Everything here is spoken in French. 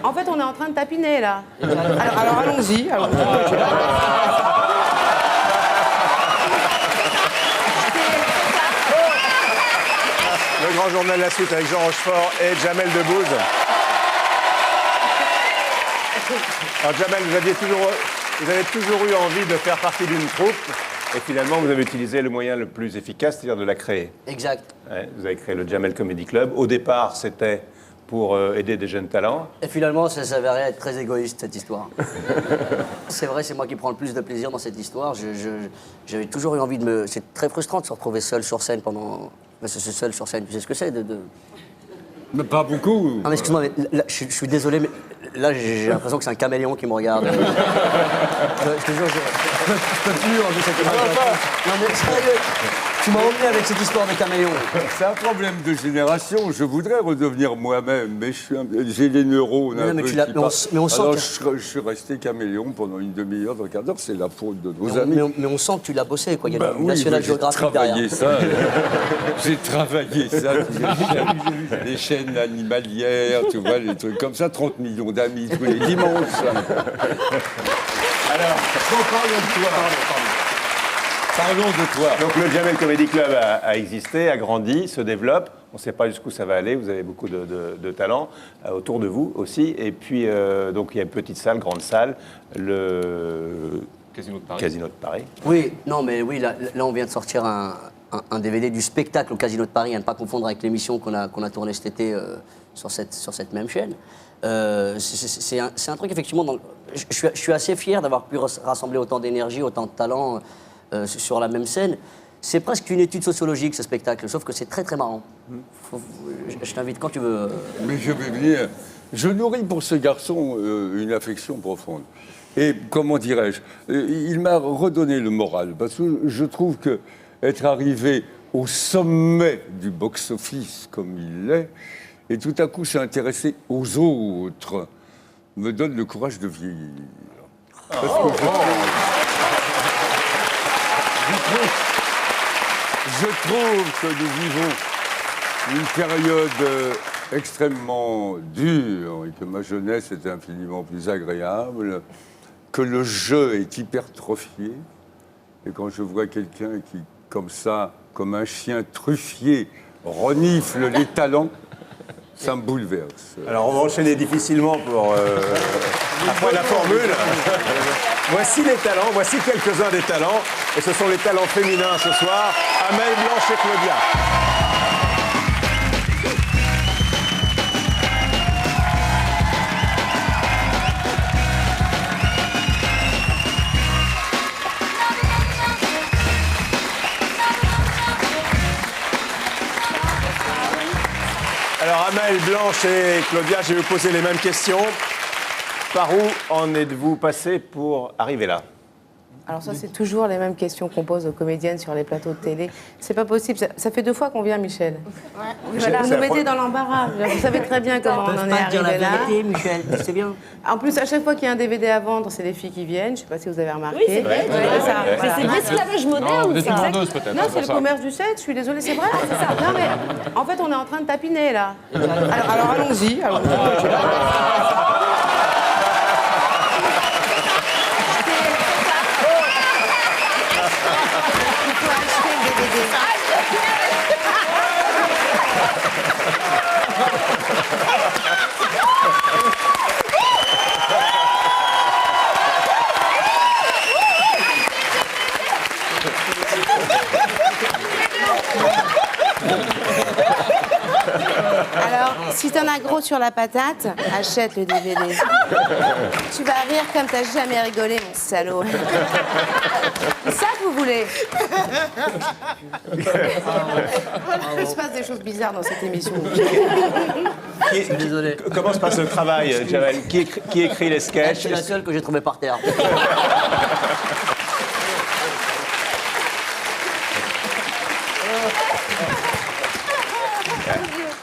En fait, on est en train de tapiner, là. Alors allons-y. Le grand journal de la suite avec Jean Rochefort et Jamel Debbouze. Alors Jamel, vous avez toujours eu envie de faire partie d'une troupe et finalement vous avez utilisé le moyen le plus efficace, c'est-à-dire de la créer. Exact. Ouais, vous avez créé le Jamel Comedy Club. Au départ, c'était pour aider des jeunes talents. Et finalement, ça s'avérait être très égoïste, cette histoire. C'est vrai, c'est moi qui prends le plus de plaisir dans cette histoire. J'avais toujours eu envie de me... C'est très frustrant de se retrouver seul sur scène pendant... C'est seul sur scène, tu sais ce que c'est Mais pas beaucoup. Ah mais excuse-moi, mais là, je suis désolé, mais là j'ai l'impression que c'est un caméléon qui me regarde. Je te jure, je peux plus enlever cette image. Non mais sérieux, tu m'as emmené avec cette histoire de caméléon. C'est un problème de génération. Je voudrais redevenir moi-même, mais j'ai les neurones un peu qui partent. Mais on sent Alors que... je suis resté caméléon pendant une demi-heure, un quart d'heure. C'est la faute de nos amis. Mais on sent que tu l'as bossé, quoi. Il y a Bah une National Geographic derrière. J'ai travaillé ça. Les chaînes animalières, tu vois, les trucs comme ça. 30 millions d'amis tous les dimanches. Alors, Parlons de toi. Parlons de toi. donc le Jamel Comedy Club a existé, a grandi, se développe. On ne sait pas jusqu'où ça va aller. Vous avez beaucoup de talents autour de vous aussi. Et puis, donc il y a une petite salle, grande salle, le Casino de Paris. Oui, non, mais oui, là on vient de sortir un DVD du spectacle au Casino de Paris, à ne pas confondre avec l'émission qu'on a tournée cet été sur cette même chaîne. C'est un truc, effectivement, je suis assez fier d'avoir pu rassembler autant d'énergie, autant de talent sur la même scène. C'est presque une étude sociologique, ce spectacle, sauf que c'est très, très marrant. Je t'invite quand tu veux. Mais je vais venir. Je nourris pour ce garçon une affection profonde. Et comment dirais-je, il m'a redonné le moral, parce que je trouve que être arrivé au sommet du box-office comme il l'est, et tout à coup s'intéresser aux autres, me donne le courage de vieillir. Parce que je trouve que nous vivons une période extrêmement dure et que ma jeunesse était infiniment plus agréable, que le jeu est hypertrophié. Et quand je vois quelqu'un qui, comme ça, comme un chien truffier, renifle les talents, ça me bouleverse. Alors on va enchaîner difficilement pour après la formule. Voici les talents, voici quelques-uns des talents. Et ce sont les talents féminins ce soir. Amel, Blanche et Claudia. Alors Amel, Blanche et Claudia, je vais vous poser les mêmes questions. Par où en êtes-vous passé pour arriver là? Alors ça, c'est toujours les mêmes questions qu'on pose aux comédiennes sur les plateaux de télé. C'est pas possible. Ça fait 2 fois qu'on vient, Michel. Ouais. Voilà, vous nous mettez dans l'embarras. Vous savez très bien comment on en est dire la arrivé là. vérité, Michel, c'est bien. En plus, à chaque fois qu'il y a un DVD à vendre, c'est les filles qui viennent. Je sais pas si vous avez remarqué. Oui, c'est vrai. C'est ça. Mais Voilà. c'est de l'esclavage moderne, ça. Non, c'est le commerce du sexe, je suis désolée, c'est vrai, c'est ça. Non, mais en fait, on est en train de tapiner, là. Alors allons-y. Il faut acheter le DVD. Alors, si t'en as gros sur la patate, achète le DVD. Tu vas rire comme t'as jamais rigolé, mon salaud. C'est ça que vous voulez? Il se passe des choses bizarres dans cette émission. Désolé. Comment se passe le travail, Jamel? Qui écrit les sketchs? C'est la seule que j'ai trouvée par terre.